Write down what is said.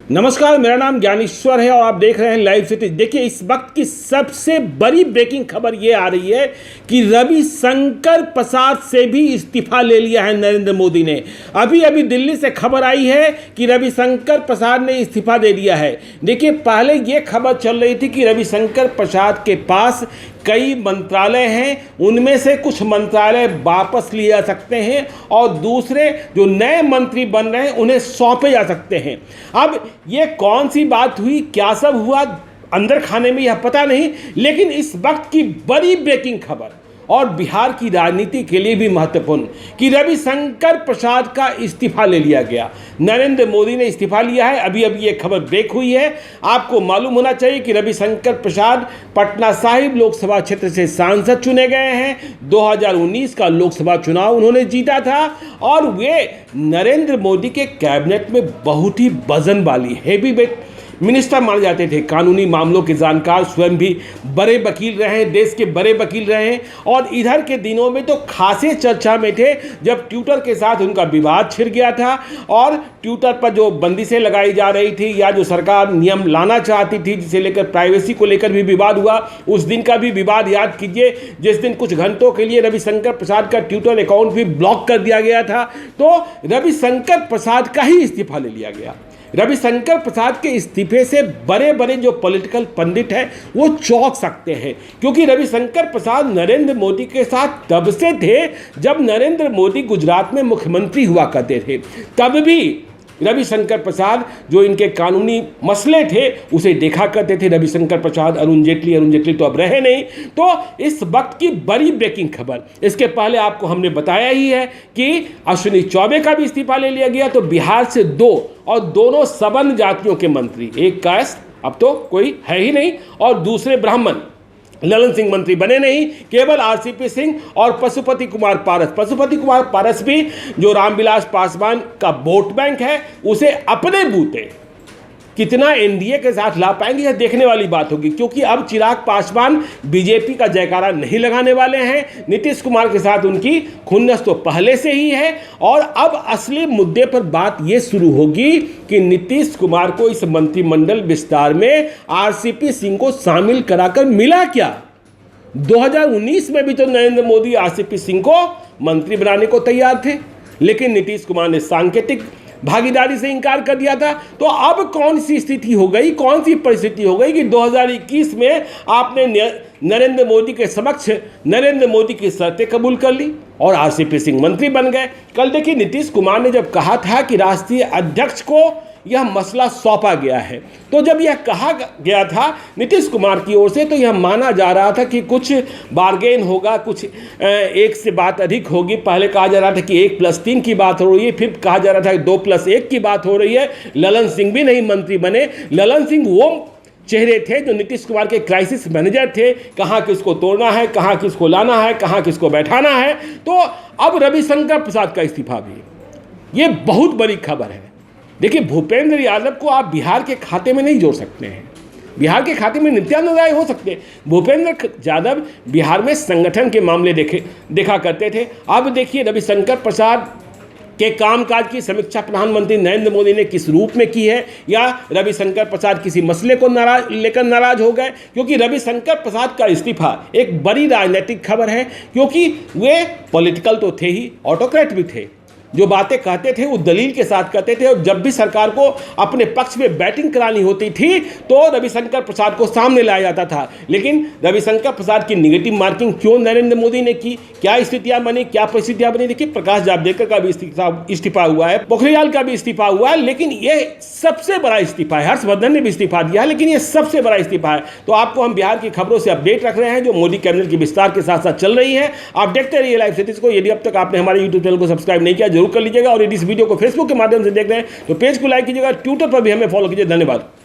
नमस्कार, मेरा नाम ज्ञानेश्वर है और आप देख रहे हैं लाइव सिटी। देखिए, इस वक्त की सबसे बड़ी ब्रेकिंग खबर ये आ रही है कि रविशंकर प्रसाद से भी इस्तीफा ले लिया है नरेंद्र मोदी ने। अभी अभी दिल्ली से खबर आई है कि रविशंकर प्रसाद ने इस्तीफा दे दिया है। देखिए, पहले ये खबर चल रही थी कि रविशंकर प्रसाद के पास कई मंत्रालय हैं, उनमें से कुछ मंत्रालय वापस लिए जा सकते हैं और दूसरे जो नए मंत्री बन रहे हैं उन्हें सौंपे जा सकते हैं। अब ये कौन सी बात हुई, क्या सब हुआ अंदर खाने में, यह पता नहीं, लेकिन इस वक्त की बड़ी ब्रेकिंग खबर और बिहार की राजनीति के लिए भी महत्वपूर्ण कि रविशंकर प्रसाद का इस्तीफा ले लिया गया। नरेंद्र मोदी ने इस्तीफा लिया है। अभी अभी ये खबर ब्रेक हुई है। आपको मालूम होना चाहिए कि रविशंकर प्रसाद पटना साहिब लोकसभा क्षेत्र से सांसद चुने गए हैं। 2019 का लोकसभा चुनाव उन्होंने जीता था और वे नरेंद्र मोदी के कैबिनेट में बहुत ही वजन वाली हेवी वेट मिनिस्टर माने जाते थे। कानूनी मामलों के जानकार, स्वयं भी बड़े वकील रहे हैं, देश के बड़े वकील रहे हैं और इधर के दिनों में तो खासे चर्चा में थे जब ट्विटर के साथ उनका विवाद छिड़ गया था और ट्विटर पर जो बंदिशें लगाई जा रही थी या जो सरकार नियम लाना चाहती थी, जिसे लेकर प्राइवेसी को लेकर भी विवाद हुआ। उस दिन का भी विवाद याद कीजिए, जिस दिन कुछ घंटों के लिए रविशंकर प्रसाद का ट्विटर अकाउंट भी ब्लॉक कर दिया गया था। तो रविशंकर प्रसाद का ही इस्तीफा ले लिया गया। रविशंकर प्रसाद के इस्तीफे से बड़े बड़े जो पॉलिटिकल पंडित हैं वो चौंक सकते हैं, क्योंकि रविशंकर प्रसाद नरेंद्र मोदी के साथ तब से थे जब नरेंद्र मोदी गुजरात में मुख्यमंत्री हुआ करते थे। तब भी रविशंकर प्रसाद जो इनके कानूनी मसले थे उसे देखा करते थे। रविशंकर प्रसाद, अरुण जेटली तो अब रहे नहीं। तो इस वक्त की बड़ी ब्रेकिंग खबर, इसके पहले आपको हमने बताया ही है कि अश्विनी चौबे का भी इस्तीफा ले लिया गया। तो बिहार से 2 और दोनों सवर्ण जातियों के मंत्री, एक कास्ट अब तो कोई है ही नहीं और दूसरे ब्राह्मण, ललन सिंह मंत्री बने नहीं, केवल आरसीपी सिंह और पशुपति कुमार पारस। पशुपति कुमार पारस भी जो रामविलास पासवान का वोट बैंक है उसे अपने बूते कितना एनडीए के साथ ला पाएंगे, यह देखने वाली बात होगी, क्योंकि अब चिराग पासवान बीजेपी का जयकारा नहीं लगाने वाले हैं। नीतीश कुमार के साथ उनकी खुन्नस तो पहले से ही है और अब असली मुद्दे पर बात यह शुरू होगी कि नीतीश कुमार को इस मंत्रिमंडल विस्तार में आरसीपी सिंह को शामिल कराकर मिला क्या। 2019 में भी तो नरेंद्र मोदी आरसीपी सिंह को मंत्री बनाने को तैयार थे, लेकिन नीतीश कुमार ने सांकेतिक भागीदारी से इंकार कर दिया था। तो अब कौन सी स्थिति हो गई, कौन सी परिस्थिति हो गई कि 2021 में आपने नरेंद्र मोदी के समक्ष नरेंद्र मोदी की शर्तें कबूल कर ली और आरसीपी सिंह मंत्री बन गए। कल देखिए, नीतीश कुमार ने जब कहा था कि राष्ट्रीय अध्यक्ष को यह मसला सौंपा गया है, तो जब यह कहा गया था नीतीश कुमार की ओर से, तो यह माना जा रहा था कि कुछ बार्गेन होगा, कुछ एक से बात अधिक होगी। पहले कहा जा रहा था कि 1+3 की बात हो रही है, फिर कहा जा रहा था कि 2+1 की बात हो रही है। ललन सिंह भी नहीं मंत्री बने। ललन सिंह वो चेहरे थे जो नीतीश कुमार के क्राइसिस मैनेजर थे, कहाँ किसको तोड़ना है, कहाँ किसको लाना है, कहाँ किसको बैठाना है। तो अब रविशंकर प्रसाद का इस्तीफा भी, ये बहुत बड़ी खबर है। देखिए, भूपेंद्र यादव को आप बिहार के खाते में नहीं जोड़ सकते हैं। बिहार के खाते में नित्यानंद राय हो सकते हैं। भूपेंद्र यादव बिहार में संगठन के मामले देखा करते थे। अब देखिए, रविशंकर प्रसाद के कामकाज की समीक्षा प्रधानमंत्री नरेंद्र मोदी ने किस रूप में की है, या रविशंकर प्रसाद किसी मसले को लेकर नाराज हो गए। क्योंकि रविशंकर प्रसाद का इस्तीफा एक बड़ी राजनीतिक खबर है, क्योंकि वे पॉलिटिकल तो थे ही, ऑटोक्रेट भी थे। जो बातें कहते थे वो दलील के साथ कहते थे और जब भी सरकार को अपने पक्ष में बैटिंग करानी होती थी तो रविशंकर प्रसाद को सामने लाया जाता था। लेकिन रविशंकर प्रसाद की निगेटिव मार्किंग क्यों नरेंद्र मोदी ने की, क्या स्थितियां बनी, क्या परिस्थितियां बनी। देखिए, प्रकाश जावड़ेकर का भी इस्तीफा हुआ है, पोखरियाल का भी इस्तीफा हुआ है, लेकिन यह सबसे बड़ा इस्तीफा है। हर्षवर्धन ने भी इस्तीफा दिया है, लेकिन यह सबसे बड़ा इस्तीफा है। तो आपको हम बिहार की खबरों से अपडेट रख रहे हैं जो मोदी कैबिनेट के विस्तार के साथ साथ चल रही है। आप देखते रहिए लाइव सिटीज को। यदि अब तक आपने हमारे यूट्यूब चैनल को सब्सक्राइब नहीं किया, जरूर कर लीजिएगा और यदि इस वीडियो को फेसबुक के माध्यम से देख रहे हैं तो पेज को लाइक कीजिएगा, ट्विटर पर भी हमें फॉलो कीजिए। धन्यवाद।